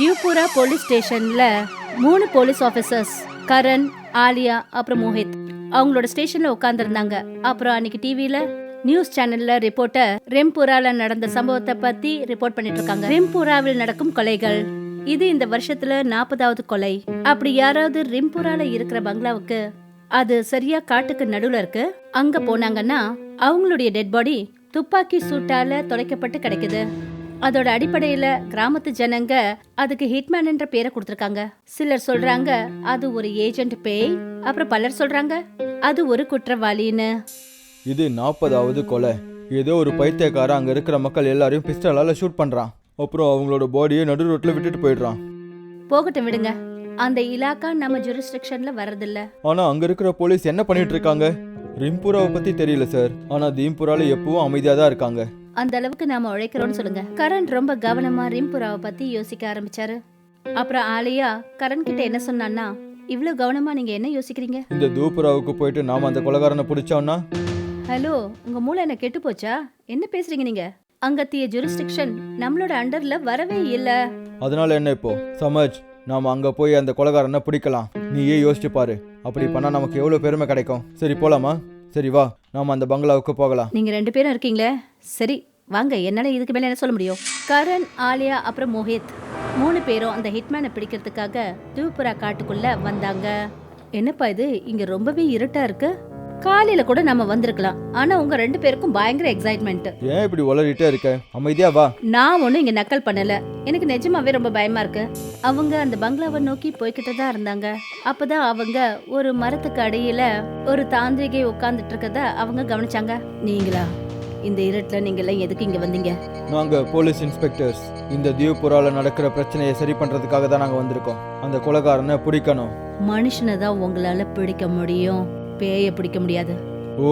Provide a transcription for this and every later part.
தியூபுரா police ஸ்டேஷன்ல 3 police officers Karan, Alia அப்புறம் மோஹித் அவங்களோட ஸ்டேஷன்ல உட்கார்ந்துருந்தாங்க. அப்புறம் அன்னைக்கு டிவில நியூஸ் சேனல்ல ரிப்போர்ட்டர் ரெம்புரால நடந்த சம்பவத்தை பத்தி ரிப்போர்ட் பண்ணிட்டு இருக்காங்க. ரெம்புராவில் நடக்கும் கொலைகள், இது இந்த வருஷத்துல 40வது கொலை. அப்படி யாராவது ரிம்புரால இருக்கிற பங்களாவுக்கு, அது சரியா காட்டுக்கு நடுவுல இருக்கு, அங்க போனாங்கன்னா அவங்களுடைய டெட் பாடி துப்பாக்கி சூட்டால தொலைக்கப்பட்டு கிடைக்குது. அதோட அடிப்படையில கிராமத்து ஜனங்க அதுக்கு ஹிட்மேன் என்ற பேரை கொடுத்திருக்காங்க. சிலர் சொல்றாங்க அது ஒரு ஏஜென்ட் பேய், அப்புறம் பலர் சொல்றாங்க அது ஒரு குற்றவாளின்னு. இது 40வது கொலை. ஏதோ ஒரு பைத்தியக்காரன் அங்க இருக்கிற மக்கள் எல்லாரையும் பிஸ்டலால ஷூட் பண்றான். அப்புறம் அவங்களோட பாடியை நடு ரோட்ல விட்டுட்டு போயிடுறான். போகட்டும் விடுங்க, அந்த இலாக்கா நம்ம ஜூரிஸ்டிக்ஷன்ல வரதில்ல. ஆனா அங்க இருக்கிற போலீஸ் என்ன பண்ணிட்டு இருக்காங்க? ரிம்புராவை பத்தி தெரியல சார், ஆனா தீம்புரால எப்பவும் அமைதியா தான் இருக்காங்க. அந்த அளவுக்கு நாம உழைக்கிறோம்னு சொல்லுங்க. கரண் ரொம்ப கவனமா ரிம்புராவை பத்தி யோசிக்க ஆரம்பிச்சாரு. அப்புறம் ஆலியா கரண் கிட்ட என்ன சொன்னான்னா, இவ்வளவு கவனமா நீங்க என்ன யோசிக்கிறீங்க? இந்த தூப்புராவுக்கு போயிட்டு நாம அந்த கொலைகாரனை பிடிச்சோம்னா? ஹலோ, உங்க மூளை என்ன கெட்டு போச்சா? என்ன பேசுறீங்க நீங்க? அங்கத்திய ஜூரிஸ்டிக்ஷன் நம்மளோட அண்டர்ல வரவே இல்ல. அதனால என்ன இப்போ சமஜ், நாம அங்க போய் அந்த கொலைகாரனை பிடிக்கலாம். நீயே யோசிச்சு பாரு, அப்படி பண்ணா நமக்கு எவ்வளவு பெருமை கிடைக்கும். சரி போலாமா? சரி வா, நாம அந்த பங்களாவுக்கு போகலாம். நீங்க 2 பேரும் இருக்கீங்களே, சரி வாங்க. என்னால இதுக்கு மேல என்ன சொல்ல முடியும்? கரண், ஆலியா அப்புறம் மோஹித் 3 பேரும் அந்த ஹிட்மேனை பிடிக்கிறதுக்காக தூபுரா காட்டுக்குள்ள வந்தாங்க. என்னப்பா இது, இங்க ரொம்பவே இருட்டா இருக்கு. காலையில கூட நம்ம வந்திருக்கலாம், ஆனா உங்க 2 பேருக்கும் பயங்கர எக்ஸைட்மெண்ட். ஏன் இப்படி உளறிட்டே இருக்க? அமைதியா வா. நான் ஒன்னும் இங்க நக்கல் பண்ணல, எனக்கு நிஜமாவே ரொம்ப பயமா இருக்கு. அவங்க அந்த பங்களாவை நோக்கி போய்கிட்டு தான் இருந்தாங்க. அப்பதான் அவங்க ஒரு மரத்துக்கு அடியில ஒரு தாந்திரிகை உட்கார்ந்துட்டு இருக்கத அவங்க கவனிச்சாங்க. நீங்களா? இந்த இருட்டுல நீங்க எல்லாம் எதுக்கு இங்க வந்தீங்க? நாங்க போலீஸ் இன்ஸ்பெக்டர்ஸ். இந்த தியூபுரால நடக்கிற பிரச்சனையை சரி பண்றதுக்காக தான் நாங்க வந்திருக்கோம். அந்த கொலைகாரனை பிடிக்கணும். மனுஷனை தான் உங்களால பிடிக்க முடியும், பேய பிடிக்க முடியாது. ஓ,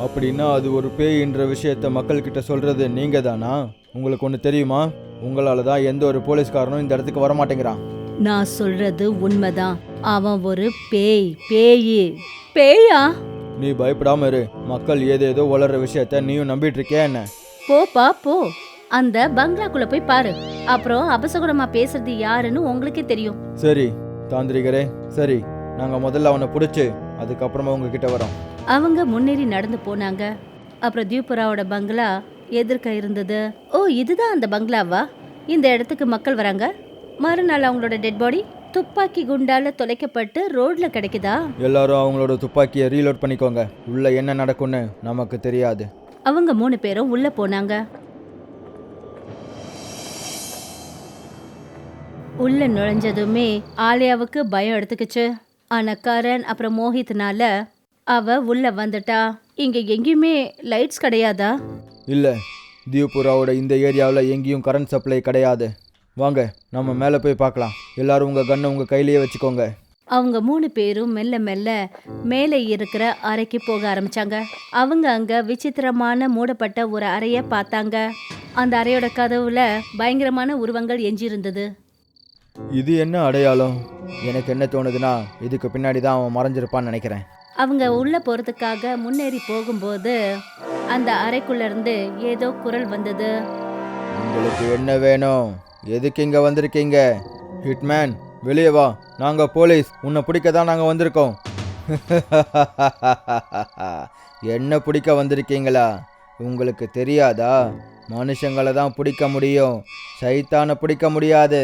அப்படின்னா அது ஒரு பேய்ன்ற விஷயத்த மக்கள் கிட்ட சொல்றது நீங்க தானா? உங்களுக்கு ஒண்ணு தெரியுமா? உங்களால தான் எந்த ஒரு போலீஸ்காரனும் இந்த இடத்துக்கு வர மாட்டேங்கிறான். நான் சொல்றது உண்மைதான். அவன் ஒரு பேய். பேயா? நீ பயப்படாம இரு. மக்கள் ஏதேதோ வளர்ற விஷயத்த நீயும் நம்பிட்டு இருக்கியா என்ன? போப்பா போ, அந்த பங்களாக்குள்ள போய் பாரு. அப்புறம் அபசகுணமா பேசுறது யாருன்னு உங்களுக்கே தெரியும். சரி தாந்திரிகரே, சரி, நாங்க முதல்ல அவனை பிடிச்சு அதுக்கப்புறமா உங்ககிட்ட வரோம். அவங்க முன்னேறி நடந்து போனாங்க. அப்புறம் தியூபுராவோட பங்களா எதிர்க்க இருந்தது. ஓ, இதுதான் அந்த பங்களாவா? இந்த இடத்துக்கு மக்கள் வராங்க. மறுநாள் அவங்களோட டெட் பாடி துப்பாக்கி குண்டால தொலைக்கப்பட்டு ரோட்ல கிடைக்குதா? எல்லாரும் அவங்களோட துப்பாக்கியை ரீலோட் பண்ணிக்கோங்க. உள்ள என்ன நடக்கும்னு நமக்கு தெரியாது. அவங்க 3 பேரும் உள்ள போனாங்க. உள்ள நுழைஞ்சதுமே ஆலியாவுக்கு பயம் எடுத்துக்கிச்சு. ஆனா கரண் அப்புறம் மோஹித்னால அவ உள்ள வந்துட்டா. இங்க எங்கேயுமே லைட்ஸ் கிடையாதா? இல்ல, தியூபுராவோட இந்த ஏரியாவில் எங்கேயும் கரண்ட் சப்ளை கிடையாது. வாங்க, நம்ம மேலே போய் பார்க்கலாம். எல்லாரும் உங்க கண்ணை உங்க கையிலேயே வச்சுக்கோங்க. அவங்க 3 பேரும் மெல்ல மெல்ல மேலே இருக்கிற அறைக்கு போக ஆரம்பிச்சாங்க. அவங்க அங்க விசித்திரமான மூடப்பட்ட ஒரு அறைய பார்த்தாங்க. அந்த அறையோட கதவுல பயங்கரமான உருவங்கள் எஞ்சியிருந்தது. இது என்ன அடையாளம்? எனக்கு என்ன தோணுதுன்னா, இதுக்கு பின்னாடி தான் அவன் மறைஞ்சிருப்பான்னு நினைக்கிறேன். அவங்க உள்ள போறதுக்காக முன்னேறி போகும்போது அந்த அறைக்குள்ள இருந்து ஏதோ குரல் வந்தது. உங்களுக்கு என்ன வேணும்? எதுக்கு இங்க வந்திருக்கீங்க? ஹிட்மேன், வெளியே வா. நாங்க போலீஸ், உன்னை பிடிக்க தான் நாங்க வந்திருக்கோம். என்ன பிடிக்க வந்திருக்கீங்களா? உங்களுக்கு தெரியாதா? மனுஷங்களை தான் பிடிக்க முடியும், சைத்தானை பிடிக்க முடியாது.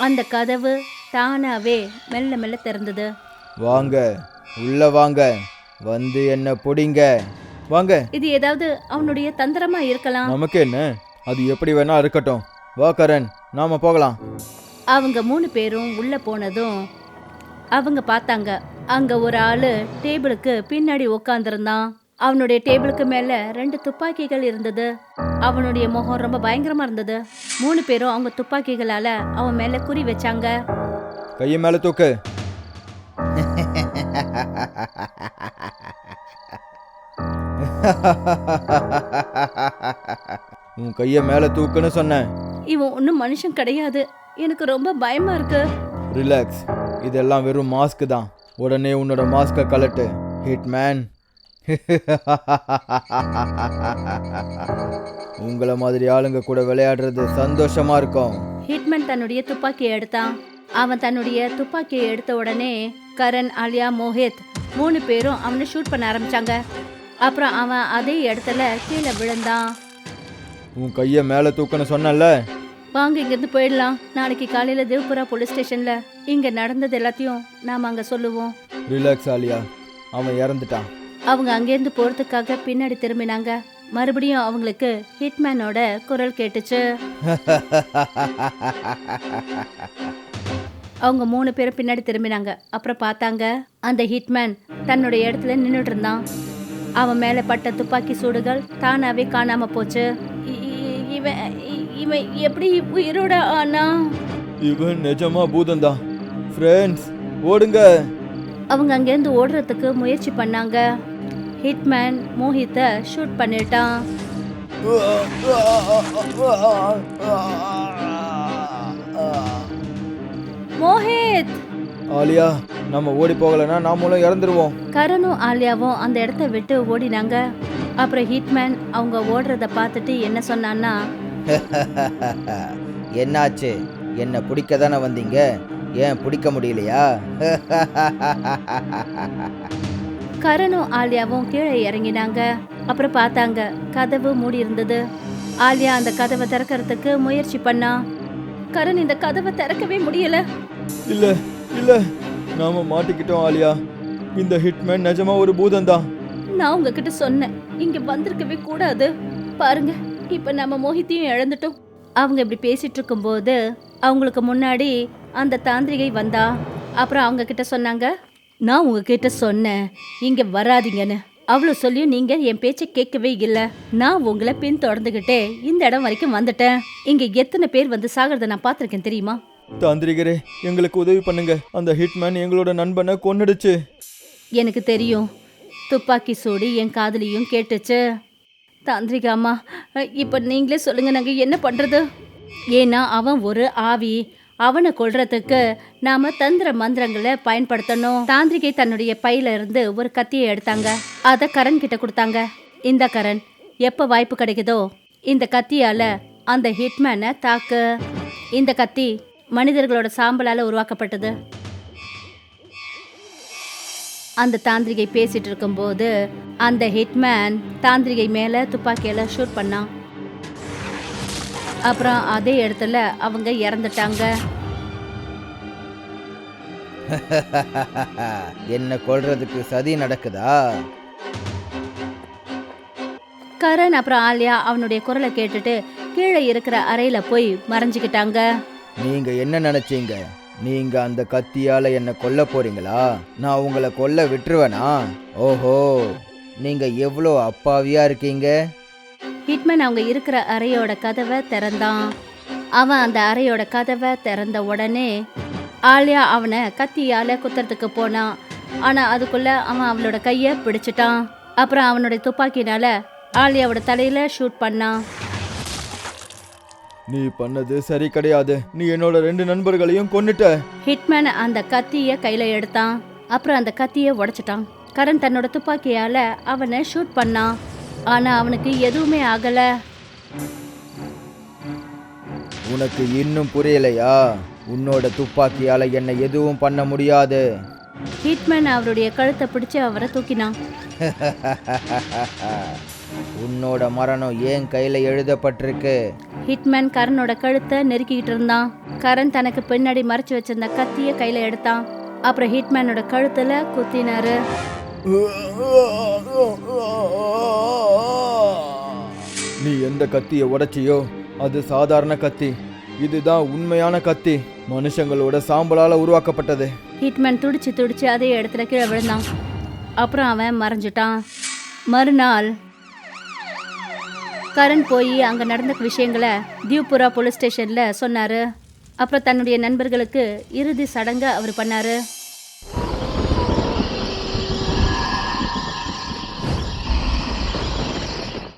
அந்த கதவு தானாவே மெல்ல மெல்ல திறந்தது. வாங்க, உள்ள வாங்க, வந்து என்ன பிடிங்க. வாங்க. இது ஏதாவது அவனுடைய தந்திரமா இருக்கலாம். நமக்கு என்ன, அது எப்படி வேணா இருக்கட்டும். வா கரண், நாம போகலாம். அவங்க 3 பேரும் உள்ள போனதும் அவங்க பார்த்தாங்க, அங்க ஒரு ஆளு டேபிளுக்கு பின்னாடி உட்காந்துருந்தான். அவனுடைய டேபிளுக்கு மேல 2 துப்பாக்கிகள் இருந்தது. அவனுடைய முகம் ரொம்ப பயங்கரமா இருந்தது. 3 பேரும் அவங்க துப்பாக்கிகளால அவன் மேல குறி வச்சாங்க. கையை மேல தூக்கு. உன் கையை மேல தூக்குன்னு சொன்னேன். இவன் ஒன்னும் மனுஷன் கிடையாது, எனக்கு ரொம்ப பயமா இருக்கு. ரிலாக்ஸ், இதெல்லாம் வெறும் மாஸ்க் தான். உடனே உன்னோட மாஸ்கை கலட்டு. ஹிட்மேன், உங்களை மாதிரி ஆளுங்க கூட விளையாடுறது சந்தோஷமா இருக்கும். ஹிட்மேன் தன்னுடைய துப்பாக்கியை எடுத்தான். அவன் தன்னுடைய துப்பாக்கியை எடுத்த உடனே கரண், ஆலியா, மோஹித் 3 பேரும் அவனை ஷூட் பண்ண ஆரம்பிச்சாங்க. அப்புறம் அவன் அதே இடத்துல கீழே விழுந்தான். உன் கையை மேலே தூக்கணும் சொன்னல. வாங்க இங்கிருந்து போயிடலாம். நாளைக்கு காலையில தேவ்புரா போலீஸ் ஸ்டேஷன்ல இங்க நடந்தது எல்லாத்தையும் நாம அங்க சொல்லுவோம். ரிலாக்ஸ் ஆலியா, அவன் இறந்துட்டான். அவங்க அங்கேருந்து போறதுக்காக பின்னாடி திரும்பினாங்க. மறுபடியும் அவங்களுக்கு ஹிட்மேனோட குரல் கேட்டுச்சு. அவங்க 3 பேரும் பின்னாடி திரும்பினாங்க. அப்புறம் பார்த்தாங்க, அந்த ஹிட்மேன் தன்னோட இடத்துல நின்றுட்டு இருந்தான். அவன் மேல பட்ட துப்பாக்கி சூடுகள் தானாவே காணாம போச்சு. இவன் எப்படி உயிரோட ஆனா? இவன் நிஜமா பூதம்தான். ஃப்ரெண்ட்ஸ், ஓடுங்க. அவங்க அங்கேருந்து ஓடுறதுக்கு முயற்சி பண்ணாங்க. ஹிட்மேன் மோஹித்தை ஷூட் பண்ணிட்டான். மோஹித்! ஆலியா, நம்ம ஓடி போகலன்னா நாமளும் இறந்துருவோம். கரனும் ஆலியாவும் அந்த இடத்த விட்டு ஓடினாங்க. அப்புறம் ஹிட்மேன் அவங்க ஓடுறத பார்த்துட்டு என்ன சொன்னான்னா, என்னாச்சு? என்ன பிடிக்க தானே வந்தீங்க, ஏன் பிடிக்க முடியலையா? கரனும் ஆலியாவும் கீழே இறங்கினாங்க. அப்புறம் பார்த்தாங்க, கதவு மூடி இருந்தது. ஆலியா அந்த கதவை திறக்கிறதுக்கு முயற்சி பண்ணா. கரண் இந்த கதவை திறக்கவே முடியல. இல்ல இல்ல, நாம மாட்டிக்கிட்டோம் ஆலியா. இந்த ஹிட்மேன் நிஜமா ஒரு பூதம்தான். நான் உங்ககிட்ட சொன்னேன், இங்க வந்திருக்கவே கூடாது. பாருங்க, இப்ப நம்ம மோஹித்தையும் இழந்துட்டோம். அவங்க இப்படி பேசிட்டு இருக்கும்போது அவங்களுக்கு முன்னாடி அந்த தாந்திரிகை வந்தா. அப்புறம் அவங்க கிட்ட சொன்னாங்க, நான் உங்ககிட்ட சொன்னேன் இங்க வராதீங்கன்னு. அவ்வளோ சொல்லியும் நீங்க என் பேச்சை கேட்கவே இல்லை. நான் உங்களை பின்தொடர்ந்துகிட்டே இந்த இடம் வரைக்கும் வந்துட்டேன். இங்க எத்தனை பேர் வந்து சாகிறத நான் பார்த்துருக்கேன் தெரியுமா? தாந்திரிகரே, எங்களுக்கு உதவி பண்ணுங்க. அந்த ஹிட்மேன் எங்களோட நண்பனை கொன்னுடுச்சு. எனக்கு தெரியும். துப்பாக்கி சூடி என் காதுலையும் கேட்டுச்சு. தாந்திரிகாமா, இப்போ நீங்களே சொல்லுங்க, நாங்கள் என்ன பண்ணுறது? ஏன்னா அவன் ஒரு ஆவி. அவனை கொல்றதுக்கு நாம தந்திர மந்திரங்களை பயன்படுத்தணும். தாந்திரிகை தன்னுடைய பையில இருந்து ஒரு கத்தியை எடுத்தாங்க. அதை கரண் கிட்ட கொடுத்தாங்க. இந்த கரண், எப்ப வாய்ப்பு கிடைக்குதோ இந்த கத்தியால அந்த ஹிட்மேனை தாக்கு. இந்த கத்தி மனிதர்களோட சாம்பலால உருவாக்கப்பட்டது. அந்த தாந்திரிகை பேசிட்டு இருக்கும்போது அந்த ஹிட்மேன் தாந்திரிகை மேல துப்பாக்கியால ஷூட் பண்ணான். அப்புறம் அதே இடத்துல அவங்க இறந்துட்டாங்க. என்ன கொல்றதுக்கு சதி நடக்குதா? கரண் அப்புறம் ஆலியா அவனுடைய குரலை கேட்டுட்டு கீழே இருக்கிற அறையில போய் மறைஞ்சுக்கிட்டாங்க. நீங்க என்ன நினைச்சீங்க? நீங்க அந்த கத்தியால என்ன கொல்ல போறீங்களா? நான் உங்களை கொல்ல விட்டுருவேனா? ஓஹோ, நீங்க எவ்வளோ அப்பாவியா இருக்கீங்க. ஹிட்மேன் அவங்க இருக்கிற அறையோட கதவை திறந்தான். அவன் அந்த அறையோட கதவை திறந்த உடனே ஆலியா அவனை கத்தியால குத்துறதுக்கு போனான். ஆனா அதுக்குள்ள அவன் அவளோட கைய பிடிச்சிட்டான். அப்புறம் அவனுடைய துப்பாக்கினால ஆலியாவோட தலையில ஷூட் பண்ணான். நீ பண்ணது சரி கிடையாது. நீ என்னோட 2 நண்பர்களையும் கொன்னுட்ட. ஹிட்மேன் அந்த கத்திய கையில எடுத்தான். அப்புறம் அந்த கத்திய உடைச்சிட்டான். கரண் தன்னோட துப்பாக்கியால அவனை ஷூட் பண்ணான். ஆனா அவனுக்கு எதுவுமே ஆகல. உனக்கு இன்னும் புரியலையா? உன்னோட துப்பாக்கியால என்ன எதுவும் பண்ண முடியாது. ஹிட்மேன் அவருடைய கழுத்தை பிடிச்சு அவரை தூக்கினான். உன்னோட மரணம் ஏன் கையில எழுதப்பட்டிருக்கு? ஹிட்மேன் கரனோட கழுத்தை நெருக்கிட்டு இருந்தான். கரண் தனக்கு பின்னாடி மறைச்சு வச்சிருந்த கத்திய கையில எடுத்தான். அப்புறம் ஹிட்மேனோட கழுத்துல குத்தினாரு. நீ எந்த கத்தியை உடைச்சியோ அது சாதாரண கத்தி. இதுதான் உண்மையான கத்தி, மனுஷங்களோட சாம்பலால உருவாக்கப்பட்டது. ஹிட்மேன் துடிச்சு அதே இடத்துல கீழே விழுந்தான். அப்புறம் அவன் மறைஞ்சிட்டான். மறுநாள் கரண் போய் அங்க நடந்த விஷயங்களை திவ்புரா போலீஸ் ஸ்டேஷன்ல சொன்னாரு. அப்புறம் தன்னுடைய நண்பர்களுக்கு இறுதி சடங்கை அவர் பண்ணாரு.